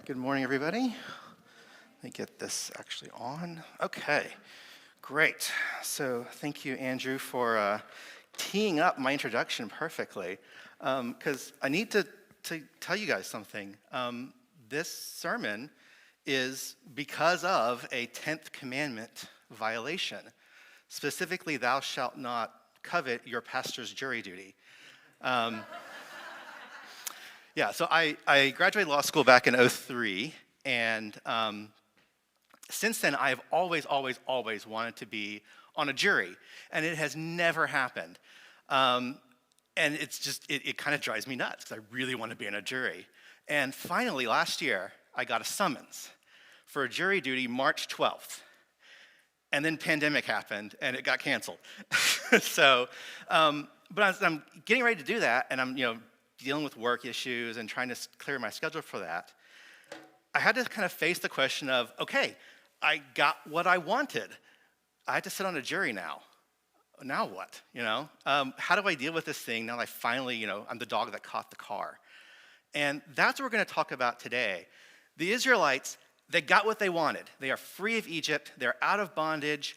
right, good morning, everybody. Let me get this actually on. Okay, great. So thank you, Andrew, for teeing up my introduction perfectly, because I need to tell you guys something. This sermon is because of a 10th commandment violation. Specifically, thou shalt not covet your pastor's jury duty. Yeah, so I graduated law school back in 2003, and since then I've always wanted to be on a jury, and it has never happened. And it's just, it kind of drives me nuts, because I really want to be in a jury. And finally, last year, I got a summons for a jury duty March 12th. And then pandemic happened, and it got canceled. So, but as I'm getting ready to do that, and I'm, dealing with work issues and trying to clear my schedule for that, I had to kind of face the question of, okay, I got what I wanted. I had to sit on a jury now. Now what, How do I deal with this thing now that I finally, I'm the dog that caught the car? And that's what we're going to talk about today. The Israelites, they got what they wanted. They are free of Egypt. They're out of bondage.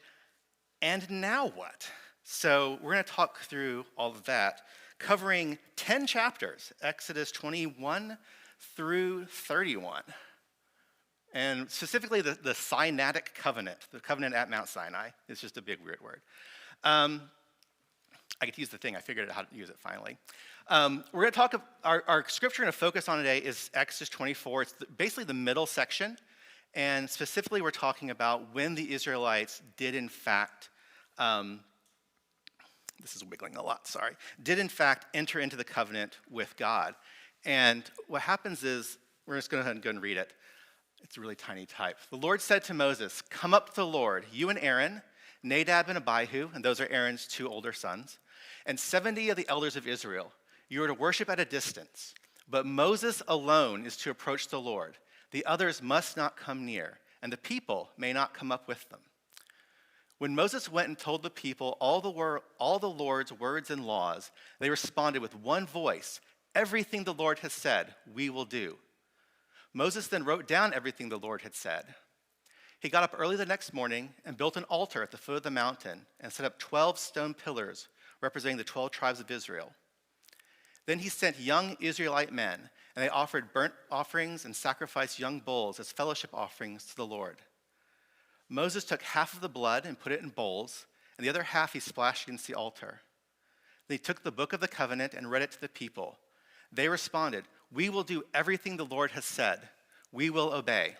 And now what? So we're going to talk through all of that, covering 10 chapters, Exodus 21 through 31. And specifically the Sinaitic covenant, the covenant at Mount Sinai. It's just a big, weird word. I get to use the thing. I figured out how to use it finally. We're going to talk, our scripture we're going to focus on today is Exodus 24. It's basically the middle section. And specifically, we're talking about when the Israelites did in fact, this is wiggling a lot, sorry, did in fact enter into the covenant with God. And what happens is, we're just going to go and read it. It's a really tiny type. The Lord said to Moses, "Come up to the Lord, you and Aaron, Nadab and Abihu," and those are Aaron's two older sons, "and 70 of the elders of Israel. You are to worship at a distance, but Moses alone is to approach the Lord. The others must not come near, and the people may not come up with them." When Moses went and told the people all the Lord's words and laws, they responded with one voice, "Everything the Lord has said, we will do." Moses then wrote down everything the Lord had said. He got up early the next morning and built an altar at the foot of the mountain and set up 12 stone pillars representing the 12 tribes of Israel. Then he sent young Israelite men, and they offered burnt offerings and sacrificed young bulls as fellowship offerings to the Lord. Moses took half of the blood and put it in bowls, and the other half he splashed against the altar. Then he took the book of the covenant and read it to the people. They responded, "We will do everything the Lord has said. We will obey."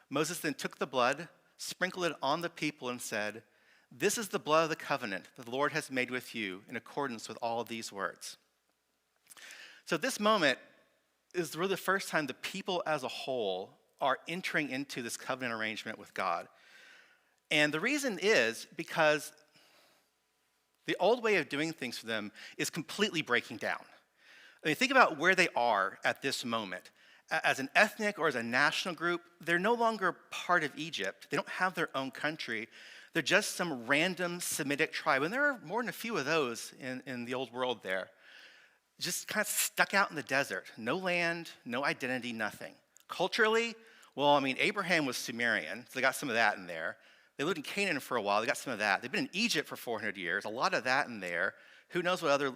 Moses then took the blood, sprinkled it on the people, and said, "This is the blood of the covenant that the Lord has made with you in accordance with all of these words." So this moment is really the first time the people as a whole are entering into this covenant arrangement with God. And the reason is because the old way of doing things for them is completely breaking down. I mean, think about where they are at this moment. As an ethnic or as a national group, they're no longer part of Egypt. They don't have their own country. They're just some random Semitic tribe. And there are more than a few of those in the old world there. Just kind of stuck out in the desert. No land, no identity, nothing. Culturally, Abraham was Sumerian, so they got some of that in there. They lived in Canaan for a while, they got some of that. They've been in Egypt for 400 years, a lot of that in there. Who knows what other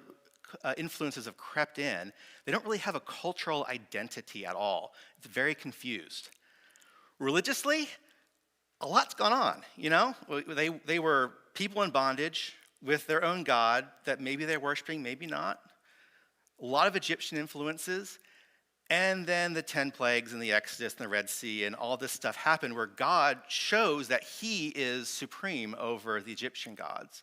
influences have crept in. They don't really have a cultural identity at all. It's very confused. Religiously, a lot's gone on, They were people in bondage with their own God that maybe they're worshiping, maybe not. A lot of Egyptian influences. And then the 10 plagues and the Exodus and the Red Sea and all this stuff happened where God shows that he is supreme over the Egyptian gods.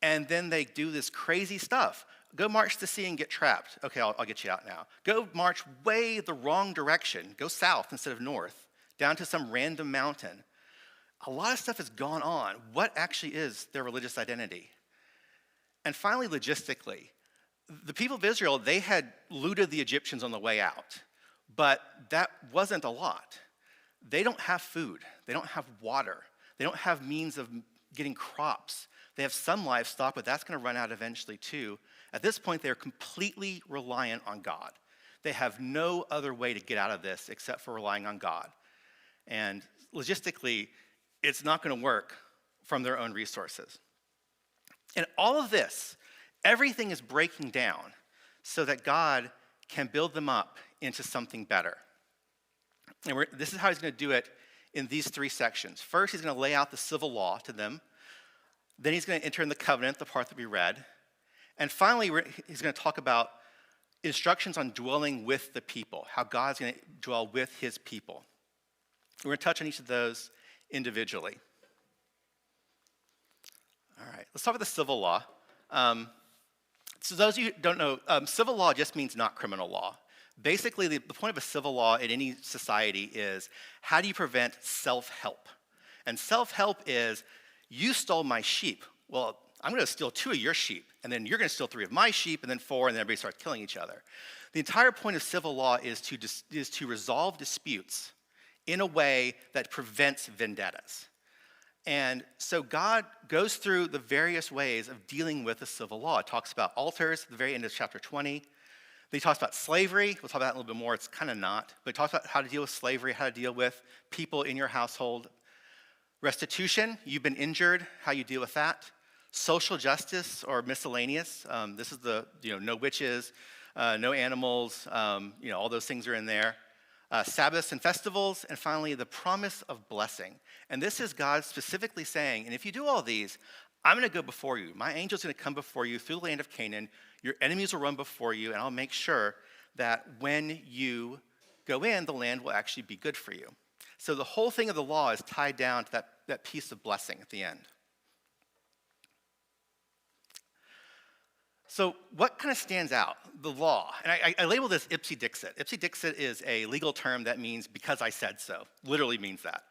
And then they do this crazy stuff. Go march the sea and get trapped. Okay, I'll get you out now. Go march way the wrong direction. Go south instead of north, down to some random mountain. A lot of stuff has gone on. What actually is their religious identity? And finally, logistically, the people of Israel, they had looted the Egyptians on the way out, but that wasn't a lot. They don't have food. They don't have water. They don't have means of getting crops. They have some livestock, but that's going to run out eventually too. At this point, they're completely reliant on God. They have no other way to get out of this except for relying on God. And logistically, it's not going to work from their own resources. And all of this, everything is breaking down so that God can build them up into something better. And this is how he's going to do it in these three sections. First, he's going to lay out the civil law to them. Then he's going to enter in the covenant, the part that we read. And finally, he's going to talk about instructions on dwelling with the people, how God's going to dwell with his people. We're going to touch on each of those individually. All right, let's talk about the civil law. So those of you who don't know, civil law just means not criminal law. Basically, the point of a civil law in any society is, how do you prevent self-help? And self-help is, you stole my sheep. Well, I'm going to steal 2 of your sheep, and then you're going to steal 3 of my sheep, and then 4, and then everybody starts killing each other. The entire point of civil law is to resolve disputes in a way that prevents vendettas. And so God goes through the various ways of dealing with the civil law. It talks about altars at the very end of chapter 20. Then he talks about slavery. We'll talk about that a little bit more. It's kind of not. But he talks about how to deal with slavery, how to deal with people in your household. Restitution, you've been injured, how you deal with that. Social justice or miscellaneous. This is the, no witches, no animals, all those things are in there. Sabbaths and festivals, and finally, the promise of blessing. And this is God specifically saying, and if you do all these, I'm going to go before you. My angel's going to come before you through the land of Canaan. Your enemies will run before you, and I'll make sure that when you go in, the land will actually be good for you. So the whole thing of the law is tied down to that piece of blessing at the end. So what kind of stands out? The law. And I label this ipsy-dixit. Ipsy-dixit is a legal term that means because I said so. Literally means that.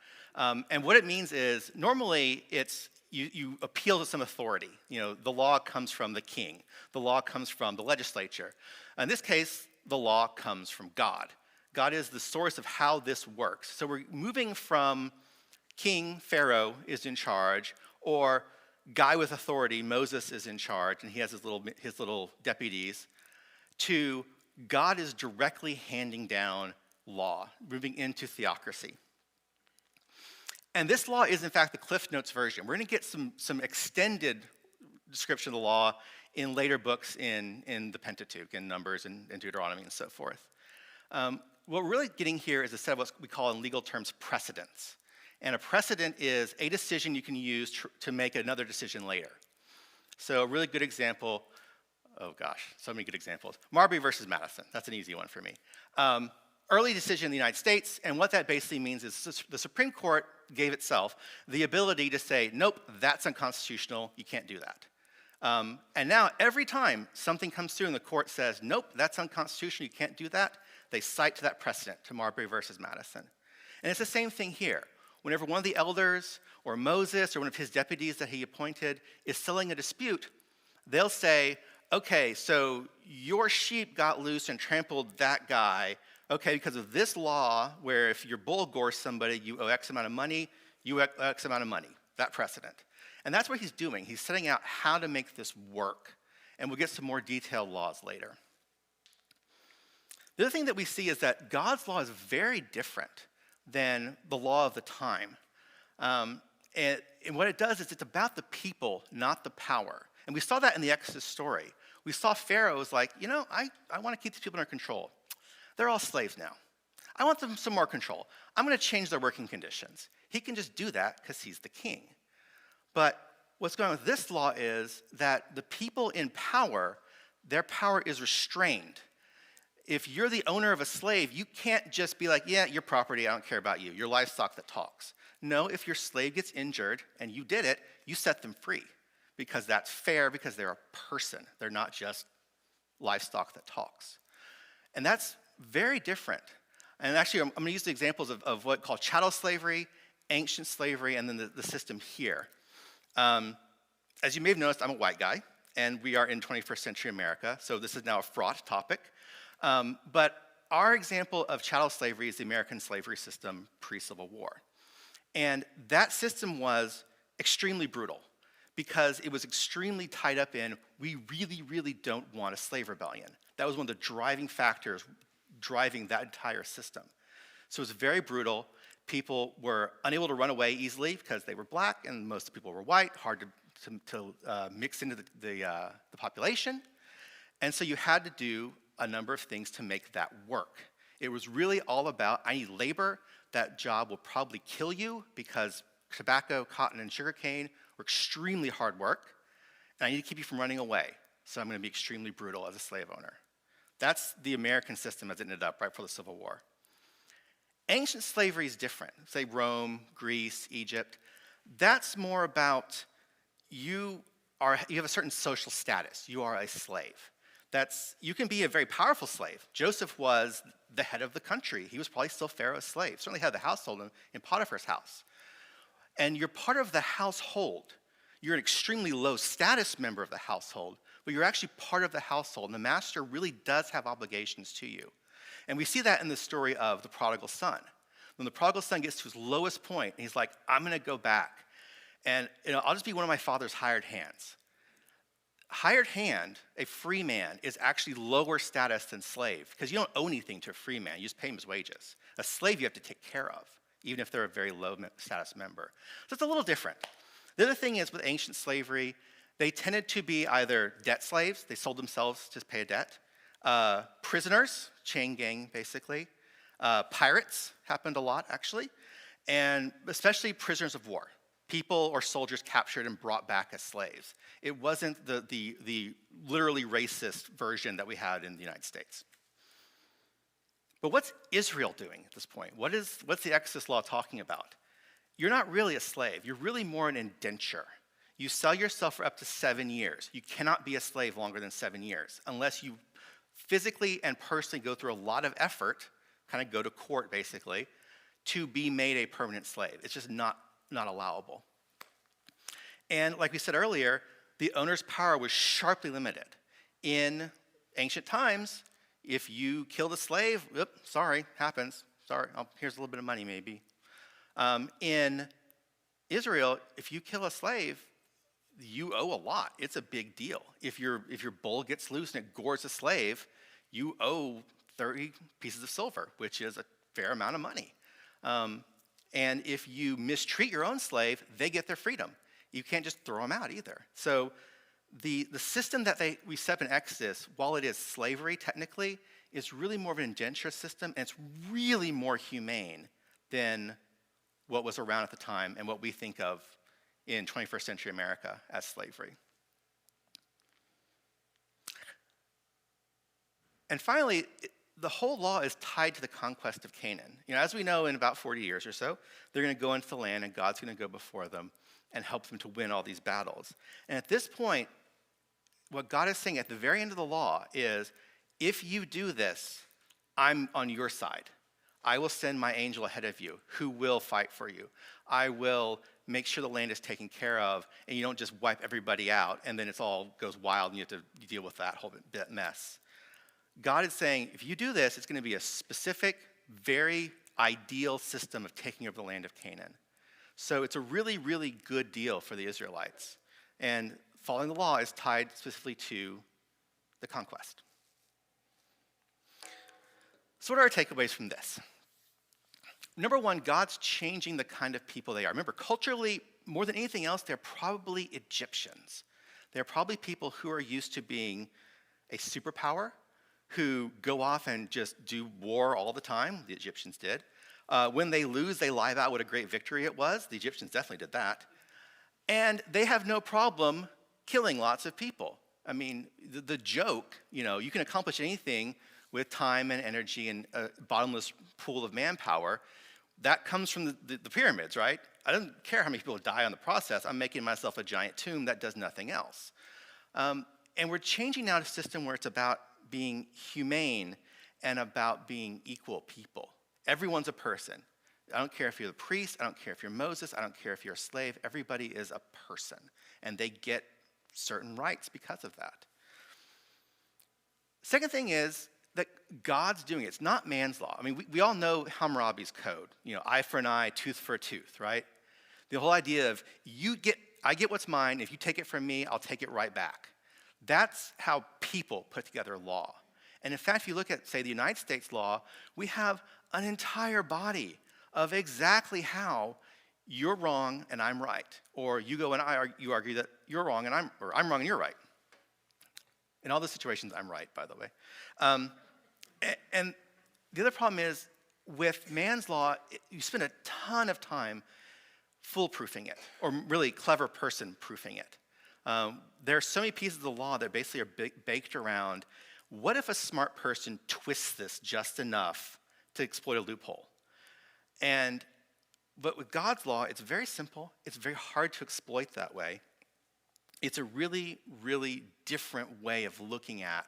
And what it means is normally it's you appeal to some authority. The law comes from the king. The law comes from the legislature. In this case, the law comes from God. God is the source of how this works. So we're moving from King Pharaoh is in charge, or guy with authority, Moses is in charge, and he has his little deputies, to God is directly handing down law, moving into theocracy. And this law is, in fact, the Cliff Notes version. We're going to get some extended description of the law in later books in the Pentateuch, in Numbers and Deuteronomy and so forth. What we're really getting here is a set of what we call in legal terms precedents. And a precedent is a decision you can use to make another decision later. So a really good example, oh gosh, so many good examples. Marbury versus Madison, that's an easy one for me. Early decision in the United States, and what that basically means is the Supreme Court gave itself the ability to say, nope, that's unconstitutional, you can't do that. And now every time something comes through and the court says, nope, that's unconstitutional, you can't do that, they cite to that precedent, to Marbury versus Madison. And it's the same thing here. Whenever one of the elders or Moses or one of his deputies that he appointed is settling a dispute, they'll say, okay, so your sheep got loose and trampled that guy. Okay, because of this law where if your bull gores somebody, you owe X amount of money, you owe X amount of money, that precedent. And that's what he's doing. He's setting out how to make this work. And we'll get some more detailed laws later. The other thing that we see is that God's law is very different than the law of the time. And what it does is it's about the people, not the power. And we saw that in the Exodus story. We saw Pharaoh was like, I want to keep these people under control. They're all slaves now. I want them some more control. I'm going to change their working conditions. He can just do that because he's the king. But what's going on with this law is that the people in power, their power is restrained. If you're the owner of a slave, you can't just be like, yeah, your property, I don't care about you. Your livestock that talks. No, if your slave gets injured and you did it, you set them free because that's fair, because they're a person. They're not just livestock that talks. And that's very different. And actually, I'm going to use the examples of what called chattel slavery, ancient slavery, and then the system here. As you may have noticed, I'm a white guy, and we are in 21st century America, so this is now a fraught topic. But our example of chattel slavery is the American slavery system pre-Civil War. And that system was extremely brutal because it was extremely tied up in, we really, really don't want a slave rebellion. That was one of the driving factors driving that entire system. So it was very brutal. People were unable to run away easily because they were black, and most people were white, hard to mix into the population. And so you had to do a number of things to make that work. It was really all about, I need labor. That job will probably kill you because tobacco, cotton, and sugarcane were extremely hard work, and I need to keep you from running away. So I'm going to be extremely brutal as a slave owner. That's the American system as it ended up right before the Civil War. Ancient slavery is different. Say Rome, Greece, Egypt. That's more about you have a certain social status. You are a slave. You can be a very powerful slave. Joseph was the head of the country. He was probably still Pharaoh's slave. Certainly had the household in Potiphar's house. And you're part of the household. You're an extremely low status member of the household, but you're actually part of the household, and the master really does have obligations to you. And we see that in the story of the prodigal son. When the prodigal son gets to his lowest point, and he's like, I'm going to go back, and I'll just be one of my father's hired hands. Hired hand, a free man, is actually lower status than slave, because you don't owe anything to a free man. You just pay him his wages. A slave you have to take care of, even if they're a very low status member. So it's a little different. The other thing is with ancient slavery, they tended to be either debt slaves, they sold themselves to pay a debt, prisoners, chain gang basically, pirates happened a lot actually, and especially prisoners of war, people or soldiers captured and brought back as slaves. It wasn't the literally racist version that we had in the United States. But what's Israel doing at this point? What's the Exodus law talking about? You're not really a slave. You're really more an indenture. You sell yourself for up to 7 years. You cannot be a slave longer than 7 years unless you physically and personally go through a lot of effort, kind of go to court basically, to be made a permanent slave. It's just not allowable. And like we said earlier, the owner's power was sharply limited. In ancient times, if you killed a slave, sorry, happens. Sorry, here's a little bit of money maybe. In Israel, if you kill a slave, you owe a lot. It's a big deal. If your bull gets loose and it gores a slave, you owe 30 pieces of silver, which is a fair amount of money. And if you mistreat your own slave, they get their freedom. You can't just throw them out either. So the system that we set up in Exodus, while it is slavery technically, is really more of an indenture system, and it's really more humane than what was around at the time and what we think of in 21st century America as slavery. And finally, the whole law is tied to the conquest of Canaan. As we know, in about 40 years or so, they're going to go into the land, and God's going to go before them and help them to win all these battles. And at this point, what God is saying at the very end of the law is, if you do this, I'm on your side. I will send my angel ahead of you who will fight for you. I will make sure the land is taken care of, and you don't just wipe everybody out, and then it all goes wild, and you have to deal with that whole mess. God is saying, if you do this, it's going to be a specific, very ideal system of taking over the land of Canaan. So it's a really, really good deal for the Israelites. And following the law is tied specifically to the conquest. So what are our takeaways from this? Number one, God's changing the kind of people they are. Remember, culturally, more than anything else, they're probably Egyptians. They're probably people who are used to being a superpower, who go off and just do war all the time. The Egyptians did. When they lose, they lie about what a great victory it was. The Egyptians definitely did that. And they have no problem killing lots of people. I mean, the joke, you can accomplish anything with time and energy and a bottomless pool of manpower. That comes from the pyramids, right? I don't care how many people die on the process. I'm making myself a giant tomb that does nothing else. And we're changing now to a system where it's about being humane and about being equal people. Everyone's a person. I don't care if you're the priest. I don't care if you're Moses. I don't care if you're a slave. Everybody is a person, and they get certain rights because of that. Second thing is that God's doing it. It's not man's law. I mean, we all know Hammurabi's code. Eye for an eye, tooth for a tooth, right? The whole idea of I get what's mine. If you take it from me, I'll take it right back. That's how people put together law. And in fact, if you look at, say, the United States law, we have an entire body of exactly how you're wrong and I'm right. Or you go and you argue that you're wrong and I'm wrong and you're right. In all the situations, I'm right, by the way. And the other problem is, with man's law, you spend a ton of time foolproofing it, or really clever person proofing it. There are so many pieces of the law that basically are baked around, what if a smart person twists this just enough to exploit a loophole? But with God's law, it's very simple. It's very hard to exploit that way. It's a really, really different way of looking at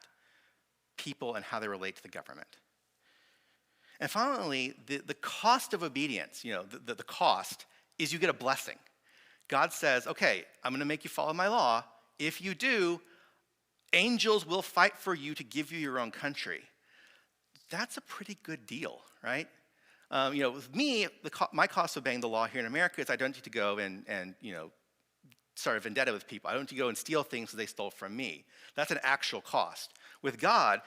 people and how they relate to the government. And finally, the cost of obedience, the cost is you get a blessing. God says, okay, I'm going to make you follow my law. If you do, angels will fight for you to give you your own country. That's a pretty good deal, right? With me, my cost of obeying the law here in America is I don't need to go and start a vendetta with people. I don't need to go and steal things that they stole from me. That's an actual cost. With God,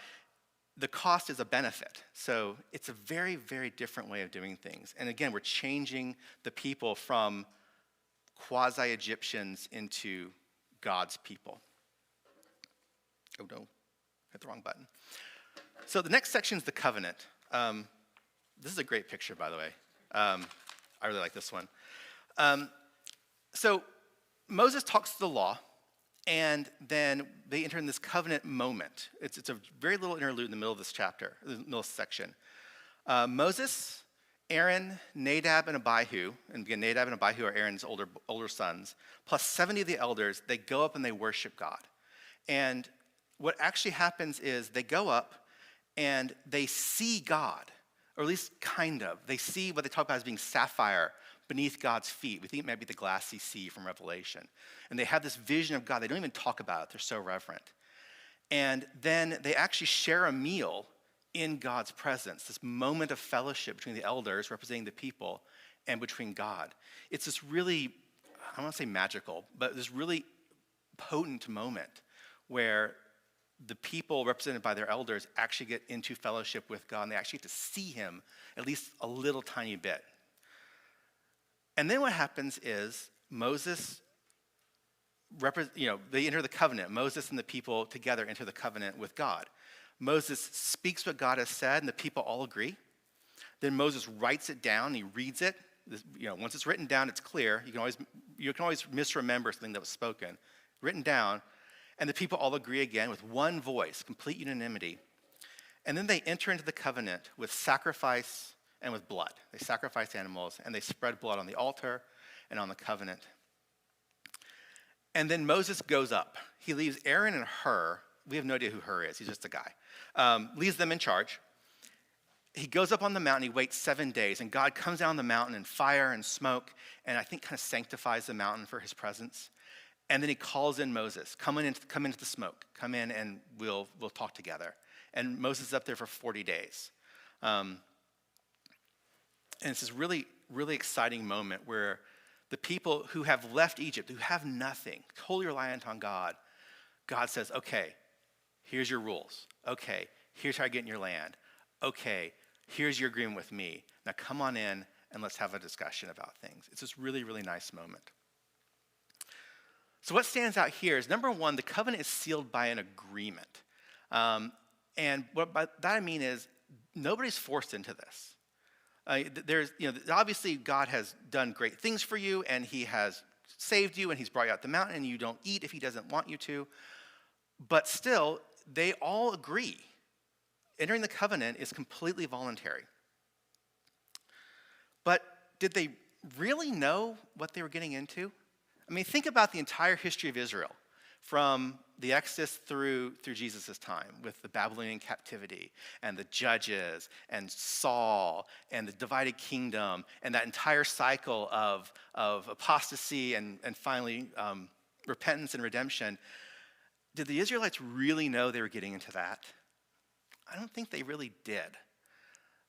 the cost is a benefit. So it's a very, very different way of doing things. And again, we're changing the people from quasi-Egyptians into God's people. Oh no, hit the wrong button. So the next section is the covenant. This is a great picture, by the way. I really like this one. So Moses talks to the law, and then they enter in this covenant moment. It's a very little interlude in the middle of this chapter, the middle of this section. Moses, Aaron, Nadab, and Abihu, and again, Nadab and Abihu are Aaron's older sons, plus 70 of the elders, they go up and they worship God. And what actually happens is they go up and they see God, or at least kind of. They see what they talk about as being sapphire beneath God's feet. We think it might be the glassy sea from Revelation. And they have this vision of God. They don't even talk about it. They're so reverent. And then they actually share a meal in God's presence, this moment of fellowship between the elders representing the people and between God. It's this really, I don't want to say magical, but this really potent moment where the people represented by their elders actually get into fellowship with God, and they actually get to see him at least a little tiny bit. And then what happens is Moses, they enter the covenant. Moses and the people together enter the covenant with God. Moses speaks what God has said, and the people all agree. Then Moses writes it down, he reads it. Once it's written down, it's clear. You can always misremember something that was spoken. Written down, and the people all agree again with one voice, complete unanimity. And then they enter into the covenant with sacrifice and with blood. They sacrifice animals, and they spread blood on the altar and on the covenant. And then Moses goes up. He leaves Aaron and Hur. We have no idea who Hur is. He's just a guy. Leaves them in charge. He goes up on the mountain. He waits 7 days, and God comes down the mountain in fire and smoke, and I think kind of sanctifies the mountain for his presence. And then he calls in Moses, come into the smoke. Come in and we'll talk together. And Moses is up there for 40 days. And it's this really, really exciting moment where the people who have left Egypt, who have nothing, totally reliant on God, God says, okay, here's your rules. Okay, here's how I get in your land. Okay, here's your agreement with me. Now come on in and let's have a discussion about things. It's this really, really nice moment. So what stands out here is, number one, the covenant is sealed by an agreement. And what by that I mean is nobody's forced into this. Obviously God has done great things for you, and he has saved you, and he's brought you out the mountain, and you don't eat if he doesn't want you to. But still, they all agree. Entering the covenant is completely voluntary. But did they really know what they were getting into? I mean, think about the entire history of Israel, from the Exodus through Jesus' time, with the Babylonian captivity and the judges and Saul and the divided kingdom and that entire cycle of apostasy and finally repentance and redemption. Did the Israelites really know they were getting into that? I don't think they really did.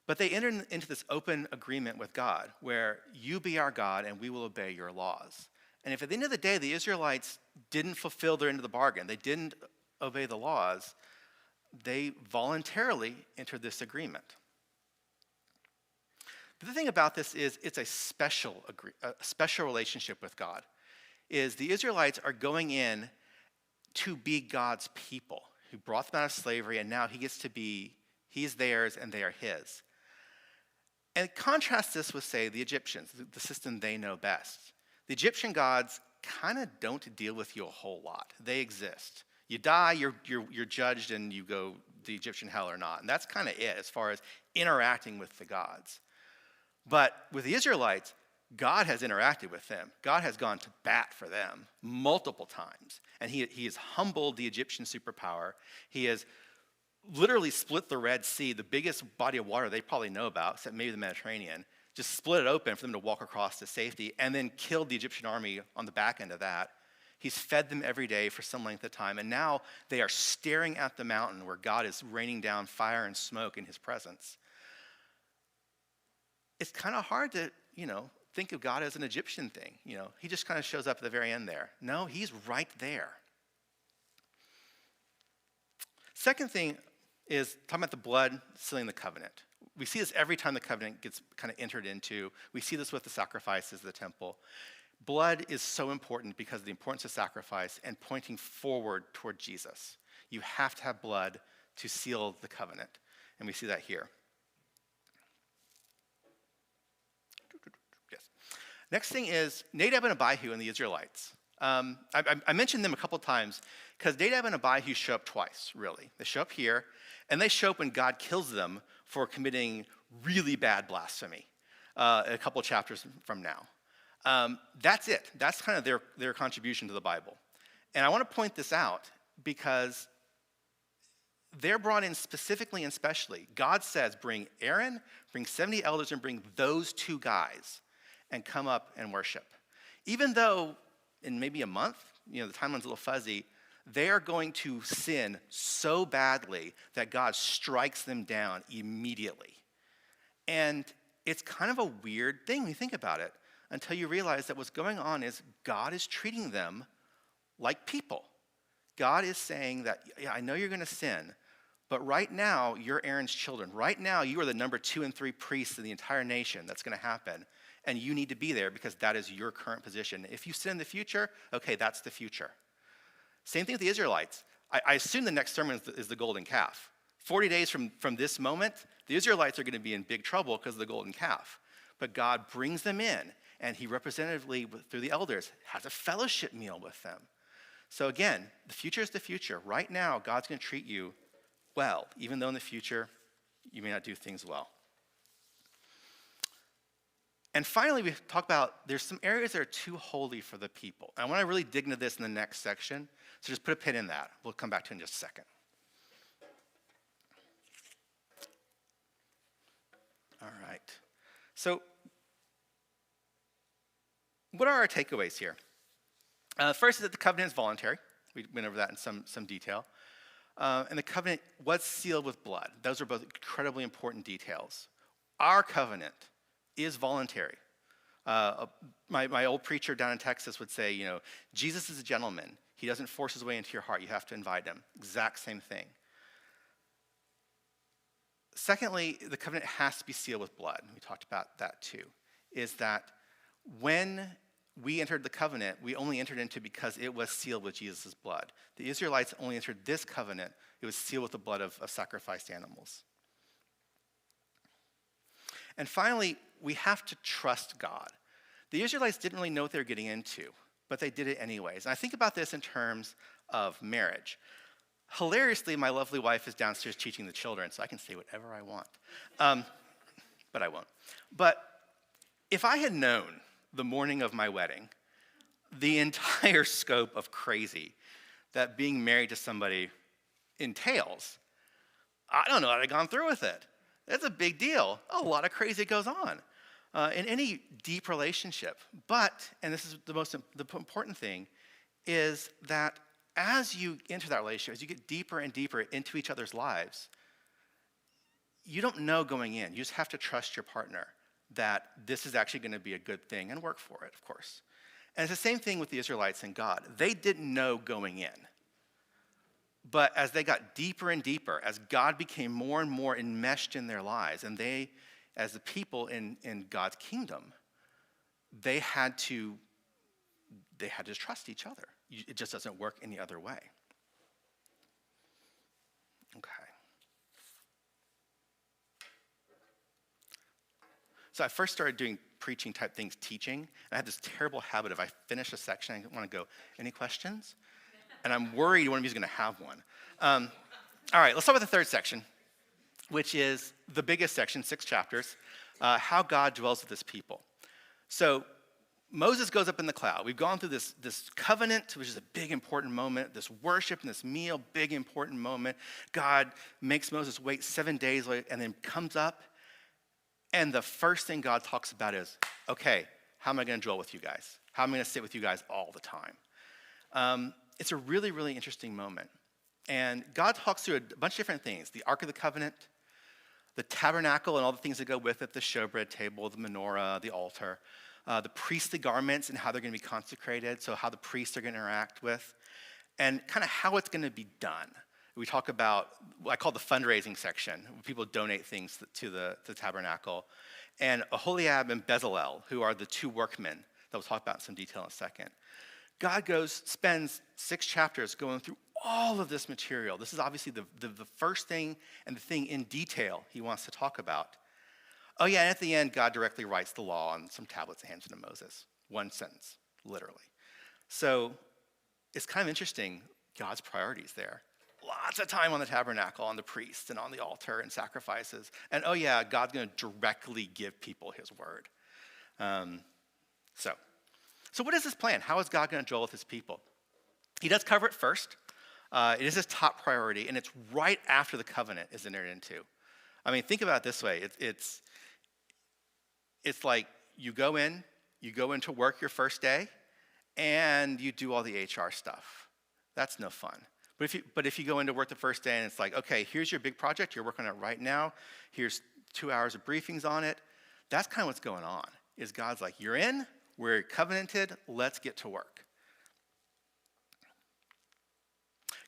But they entered into this open agreement with God where you be our God and we will obey your laws. And if at the end of the day the Israelites didn't fulfill their end of the bargain, they didn't obey the laws, they voluntarily entered this agreement. But the thing about this is it's a special relationship with God. Is the Israelites are going in to be God's people who brought them out of slavery, and now he's theirs and they are his. And contrast this with, say, the Egyptians, the system they know best. The Egyptian gods kind of don't deal with you a whole lot. They exist. You die, you're judged, and you go the Egyptian hell or not. And that's kind of it as far as interacting with the gods. But with the Israelites, God has interacted with them. God has gone to bat for them multiple times. And he has humbled the Egyptian superpower. He has literally split the Red Sea, the biggest body of water they probably know about, except maybe the Mediterranean, just split it open for them to walk across to safety, and then killed the Egyptian army on the back end of that. He's fed them every day for some length of time, and now they are staring at the mountain where God is raining down fire and smoke in his presence. It's kind of hard to, think of God as an Egyptian thing. He just kind of shows up at the very end there. No, he's right there. Second thing is talking about the blood sealing the covenant. We see this every time the covenant gets kind of entered into. We see this with the sacrifices of the temple. Blood is so important because of the importance of sacrifice and pointing forward toward Jesus. You have to have blood to seal the covenant. And we see that here. Yes. Next thing is Nadab and Abihu and the Israelites. I mentioned them a couple times because Nadab and Abihu show up twice, really. They show up here, and they show up when God kills them for committing really bad blasphemy a couple chapters from now. That's it. That's kind of their contribution to the Bible. And I want to point this out because they're brought in specifically and specially. God says, bring Aaron, bring 70 elders, and bring those two guys and come up and worship. Even though in maybe a month, the timeline's a little fuzzy, they are going to sin so badly that God strikes them down immediately. And it's kind of a weird thing when you think about it, until you realize that what's going on is God is treating them like people. God is saying that, I know you're going to sin, but right now, you're Aaron's children. Right now, you are the number 2 and 3 priests of the entire nation. That's going to happen. And you need to be there because that is your current position. If you sin in the future, okay, that's the future. Same thing with the Israelites. I assume the next sermon is the golden calf. 40 days from this moment, the Israelites are going to be in big trouble because of the golden calf. But God brings them in, and he representatively, through the elders, has a fellowship meal with them. So again, the future is the future. Right now, God's going to treat you well, even though in the future, you may not do things well. And finally, we talk about there's some areas that are too holy for the people. And I want to really dig into this in the next section, so just put a pin in that. We'll come back to it in just a second. All right. So what are our takeaways here? First is that the covenant is voluntary. We went over that in some detail. And the covenant was sealed with blood. Those are both incredibly important details. Our covenant is voluntary. My old preacher down in Texas would say, Jesus is a gentleman. He doesn't force his way into your heart. You have to invite him. Exact same thing. Secondly, the covenant has to be sealed with blood. We talked about that too. Is that when we entered the covenant, we only entered into because it was sealed with Jesus' blood. The Israelites only entered this covenant. It was sealed with the blood of sacrificed animals. And finally, we have to trust God. The Israelites didn't really know what they were getting into, but they did it anyways. And I think about this in terms of marriage. Hilariously, my lovely wife is downstairs teaching the children, so I can say whatever I want. But I won't. But if I had known the morning of my wedding the entire scope of crazy that being married to somebody entails, I don't know how I'd have gone through with it. That's a big deal. A lot of crazy goes on in any deep relationship. But, and this is the important thing, is that as you enter that relationship, as you get deeper and deeper into each other's lives, you don't know going in. You just have to trust your partner that this is actually going to be a good thing and work for it, of course. And it's the same thing with the Israelites and God. They didn't know going in. But as they got deeper and deeper, as God became more and more enmeshed in their lives, and they, as the people in God's kingdom, they had to trust each other. It just doesn't work any other way. Okay. So I first started doing preaching type things, teaching, and I had this terrible habit of I finish a section, I want to go, any questions? And I'm worried one of you is going to have one. All right, let's start with the third section, which is the biggest section, 6 chapters, how God dwells with his people. So Moses goes up in the cloud. We've gone through this covenant, which is a big, important moment, this worship and this meal, big, important moment. God makes Moses wait 7 days and then comes up. And the first thing God talks about is, okay, how am I going to dwell with you guys? How am I going to sit with you guys all the time? It's a really, really interesting moment. And God talks through a bunch of different things. The Ark of the Covenant, the tabernacle and all the things that go with it, the showbread table, the menorah, the altar, the priestly garments and how they're going to be consecrated, so how the priests are going to interact with, and kind of how it's going to be done. We talk about what I call the fundraising section, where people donate things to the tabernacle, and Aholiab and Bezalel, who are the 2 workmen that we'll talk about in some detail in a second. God spends 6 chapters going through all of this material. This is obviously the first thing and the thing in detail he wants to talk about. Oh yeah, and at the end, God directly writes the law on some tablets and hands it to Moses. 1 sentence, literally. So it's kind of interesting, God's priorities there. Lots of time on the tabernacle, on the priests, and on the altar and sacrifices. And oh yeah, God's going to directly give people his word. So what is his plan? How is God going to dwell with his people? He does cover it first. It is his top priority, and it's right after the covenant is entered into. I mean, think about it this way. It's like you go into work your first day, and you do all the HR stuff. That's no fun. But if you go into work the first day and it's like, okay, here's your big project, you're working on it right now, here's 2 hours of briefings on it, that's kind of what's going on, is God's like, you're in, we're covenanted, let's get to work.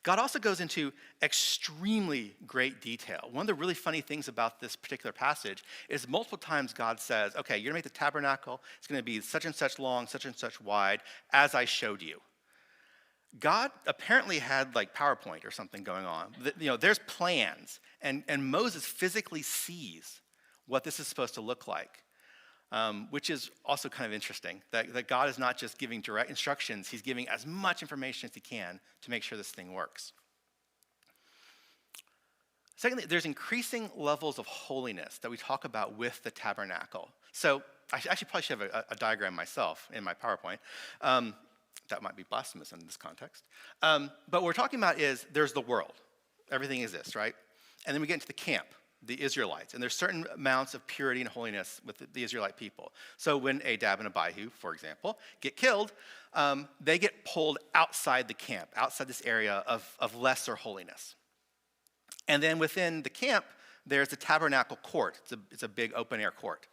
God also goes into extremely great detail. One of the really funny things about this particular passage is multiple times God says, okay, you're going to make the tabernacle, it's going to be such and such long, such and such wide, as I showed you. God apparently had like PowerPoint or something going on. There's plans, and Moses physically sees what this is supposed to look like, which is also kind of interesting, that God is not just giving direct instructions, he's giving as much information as he can to make sure this thing works. Secondly, there's increasing levels of holiness that we talk about with the tabernacle. So I actually probably should have a diagram myself in my PowerPoint. That might be blasphemous in this context. But what we're talking about is there's the world. Everything exists, right? And then we get into the camp, the Israelites. And there's certain amounts of purity and holiness with the Israelite people. So when Adab and Abihu, for example, get killed, they get pulled outside the camp, outside this area of lesser holiness. And then within the camp, there's the tabernacle court. It's a big open-air court.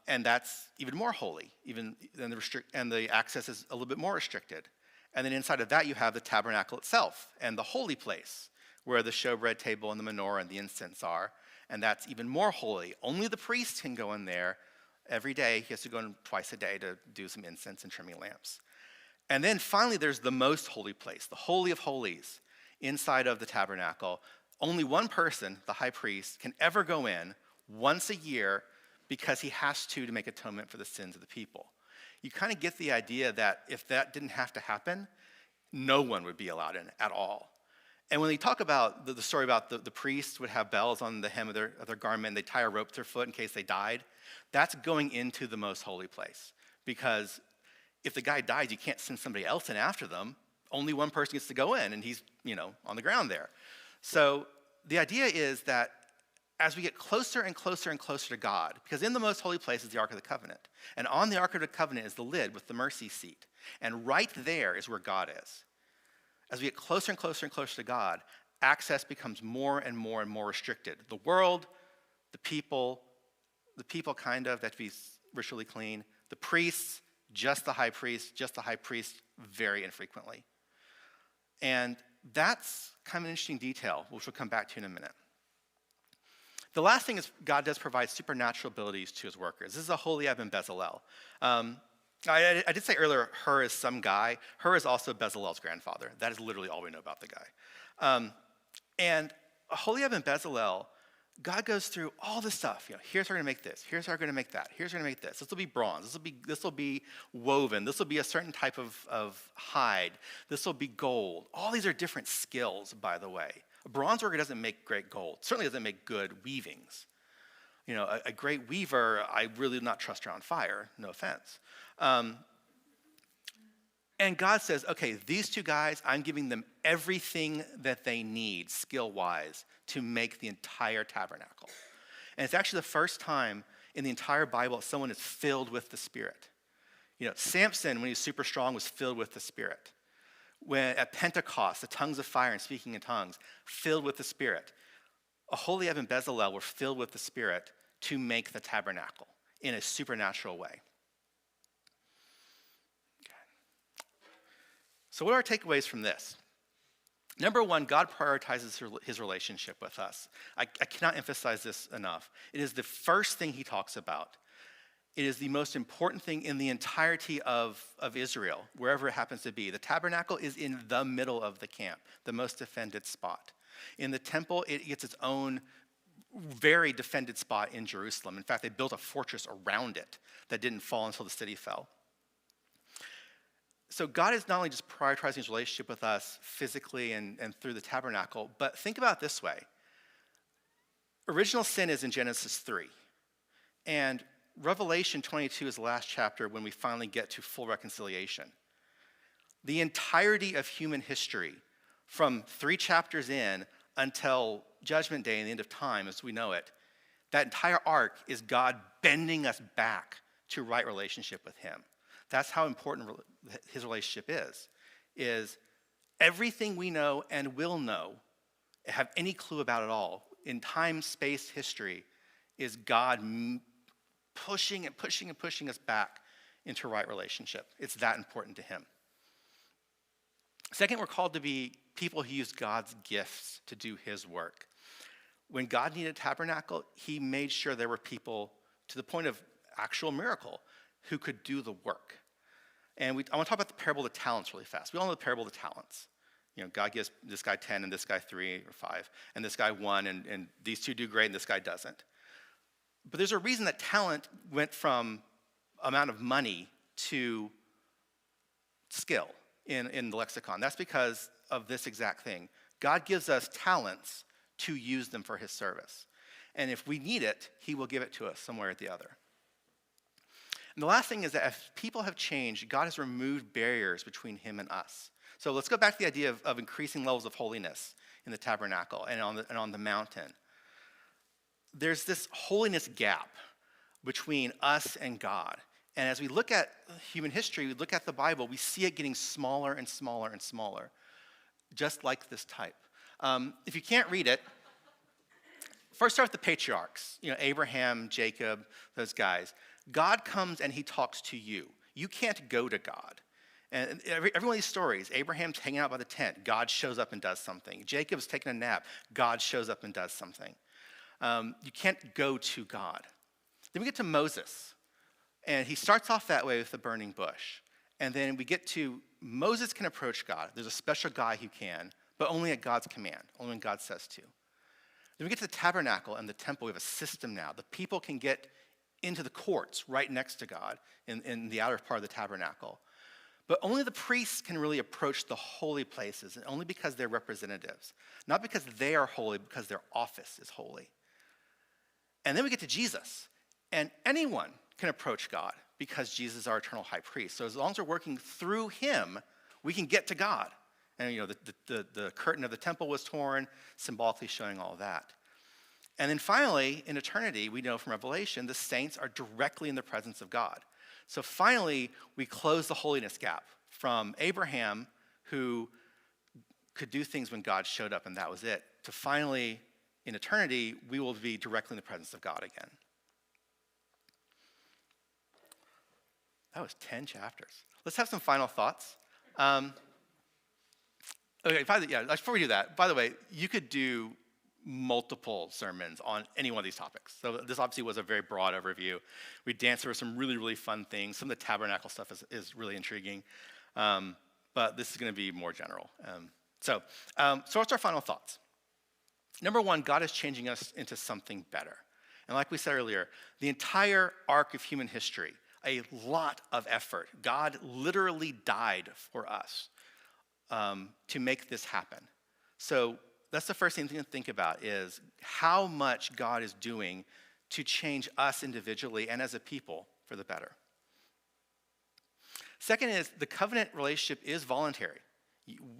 And that's even more holy, and the access is a little bit more restricted. And then inside of that, you have the tabernacle itself and the holy place, where the showbread table and the menorah and the incense are, and that's even more holy. Only the priest can go in there every day. He has to go in twice a day to do some incense and trimming lamps. And then finally, there's the most holy place, the Holy of Holies, inside of the tabernacle. Only one person, the high priest, can ever go in once a year because he has to make atonement for the sins of the people. You kind of get the idea that if that didn't have to happen, no one would be allowed in at all. And when they talk about the story about the priests would have bells on the hem of their garment, and they tie a rope to their foot in case they died, that's going into the most holy place. Because if the guy dies, you can't send somebody else in after them. Only one person gets to go in, and he's on the ground there. So the idea is that as we get closer and closer and closer to God, because in the most holy place is the Ark of the Covenant, and on the Ark of the Covenant is the lid with the mercy seat, and right there is where God is. As we get closer and closer and closer to God, access becomes more and more and more restricted. The world, the people kind of, that to be ritually clean. The priests, just the high priest very infrequently. And that's kind of an interesting detail, which we'll come back to in a minute. The last thing is God does provide supernatural abilities to his workers. This is a Aholiab and Bezalel. I did say earlier, Hur is some guy. Hur is also Bezalel's grandfather. That is literally all we know about the guy. And Aholiab and Bezalel, God goes through all this stuff. Here's how we're going to make this. Here's how we're going to make that. Here's how we're going to make this. This will be bronze. This will be woven. This will be a certain type of hide. This will be gold. All these are different skills, by the way. A bronze worker doesn't make great gold. Certainly doesn't make good weavings. A great weaver, I really do not trust around fire. No offense. And God says, okay, these two guys, I'm giving them everything that they need, skill-wise, to make the entire tabernacle. And it's actually the first time in the entire Bible someone is filled with the Spirit. Samson, when he was super strong, was filled with the Spirit. When at Pentecost, the tongues of fire and speaking in tongues, filled with the Spirit. Aholiab and Bezalel were filled with the Spirit to make the tabernacle in a supernatural way. So what are our takeaways from this? Number one, God prioritizes his relationship with us. I cannot emphasize this enough. It is the first thing he talks about. It is the most important thing in the entirety of Israel, wherever it happens to be. The tabernacle is in the middle of the camp, the most defended spot. In the temple, it gets its own very defended spot in Jerusalem. In fact, they built a fortress around it that didn't fall until the city fell. So God is not only just prioritizing his relationship with us physically and through the tabernacle, but think about it this way. Original sin is in Genesis 3. And Revelation 22 is the last chapter when we finally get to full reconciliation. The entirety of human history, from 3 chapters in until Judgment Day and the end of time as we know it, that entire arc is God bending us back to right relationship with him. That's how important his relationship is everything we know and will know, have any clue about it all, in time, space, history, is God pushing and pushing and pushing us back into right relationship. It's that important to him. Second, we're called to be people who use God's gifts to do his work. When God needed a tabernacle, he made sure there were people, to the point of actual miracle, who could do the work. And I want to talk about the parable of the talents really fast. We all know the parable of the talents. God gives this guy 10 and this guy 3 or 5, and this guy 1, and these two do great and this guy doesn't. But there's a reason that talent went from amount of money to skill in the lexicon. That's because of this exact thing. God gives us talents to use them for his service. And if we need it, he will give it to us somewhere or the other. And the last thing is that if people have changed, God has removed barriers between him and us. So let's go back to the idea of increasing levels of holiness in the tabernacle and on the mountain. There's this holiness gap between us and God. And as we look at human history, we look at the Bible, we see it getting smaller and smaller and smaller, just like this type. If you can't read it, first start with the patriarchs, Abraham, Jacob, those guys. God comes and he talks to you. You can't go to God. And every one of these stories, Abraham's hanging out by the tent. God shows up and does something. Jacob's taking a nap. God shows up and does something. You can't go to God. Then we get to Moses. And he starts off that way with the burning bush. And then we get to Moses can approach God. There's a special guy who can, but only at God's command, only when God says to. Then we get to the tabernacle and the temple. We have a system now. The people can get into the courts right next to God in the outer part of the tabernacle. But only the priests can really approach the holy places, and only because they're representatives. Not because they are holy, because their office is holy. And then we get to Jesus. And anyone can approach God because Jesus is our eternal high priest. So as long as we're working through him, we can get to God. And the curtain of the temple was torn, symbolically showing all that. And then finally, in eternity, we know from Revelation, the saints are directly in the presence of God. So finally, we close the holiness gap from Abraham, who could do things when God showed up and that was it, to finally, in eternity, we will be directly in the presence of God again. That was 10 chapters. Let's have some final thoughts. Okay, before we do that, by the way, you could do multiple sermons on any one of these topics. So this obviously was a very broad overview. We danced over some really, really fun things. Some of the tabernacle stuff is really intriguing, but this is going to be more general. So what's our final thoughts? Number one, God is changing us into something better. And like we said earlier, the entire arc of human history, a lot of effort. God literally died for us to make this happen. So that's the first thing to think about is how much God is doing to change us individually and as a people for the better. Second is the covenant relationship is voluntary.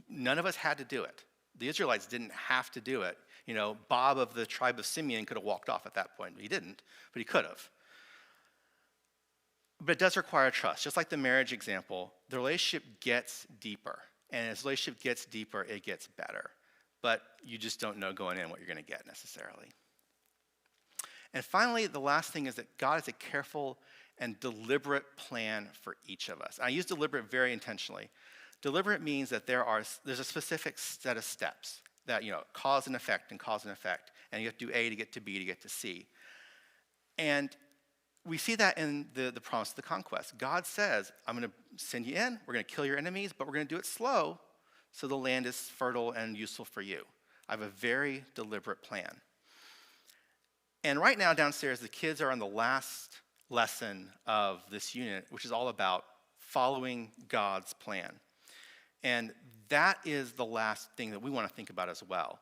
None of us had to do it. The Israelites didn't have to do it. You know, Bob of the tribe of Simeon could have walked off at that point. He didn't, but he could have. But it does require trust. Just like the marriage example, the relationship gets deeper. And as the relationship gets deeper, it gets better. But you just don't know going in what you're going to get necessarily. And finally, the last thing is that God has a careful and deliberate plan for each of us. I use deliberate very intentionally. Deliberate means that there's a specific set of steps that, cause and effect, and you have to do A to get to B to get to C. And we see that in the promise of the conquest. God says, I'm going to send you in, we're going to kill your enemies, but we're going to do it slow so the land is fertile and useful for you. I have a very deliberate plan. And right now downstairs, the kids are on the last lesson of this unit, which is all about following God's plan. And that is the last thing that we want to think about as well,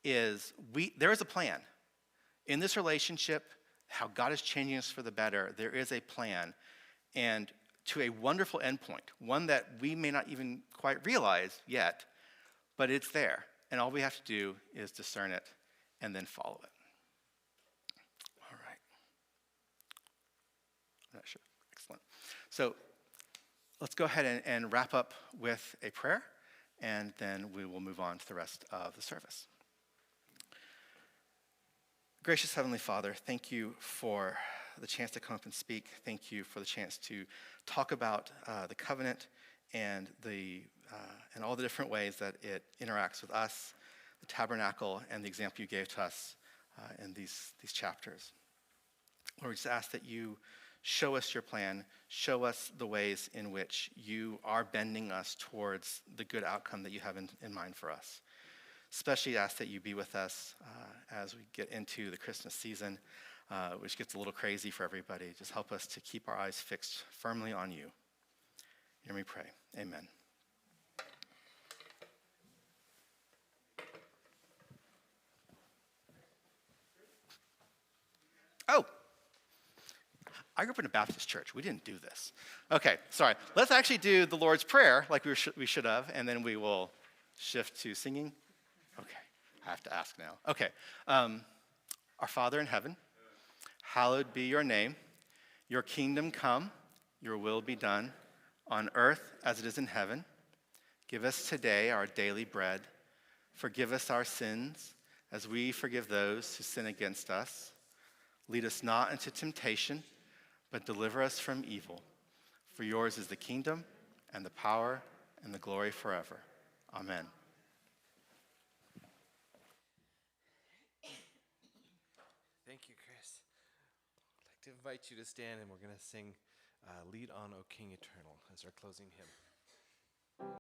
is there is a plan. In this relationship, how God is changing us for the better, there is a plan, and to a wonderful endpoint, one that we may not even quite realize yet, but it's there. And all we have to do is discern it and then follow it. All right. I'm not sure. Excellent. So let's go ahead and wrap up with a prayer, and then we will move on to the rest of the service. Gracious Heavenly Father, thank you for the chance to come up and speak. Thank you for the chance to talk about the covenant and all the different ways that it interacts with us, the tabernacle, and the example you gave to us in these chapters. Lord, we just ask that you show us your plan, show us the ways in which you are bending us towards the good outcome that you have in mind for us. Especially ask that you be with us as we get into the Christmas season, which gets a little crazy for everybody. Just help us to keep our eyes fixed firmly on you. Hear me pray. Amen. Oh, I grew up in a Baptist church. We didn't do this. Okay, sorry. Let's actually do the Lord's Prayer like we should have, and then we will shift to singing. Okay, I have to ask now. Okay, our Father in heaven, hallowed be your name. Your kingdom come, your will be done, on earth as it is in heaven. Give us today our daily bread. Forgive us our sins as we forgive those who sin against us. Lead us not into temptation, but deliver us from evil. For yours is the kingdom and the power and the glory forever. Amen. Thank you, Chris. I'd like to invite you to stand, and we're going to sing Lead On, O King Eternal as our closing hymn.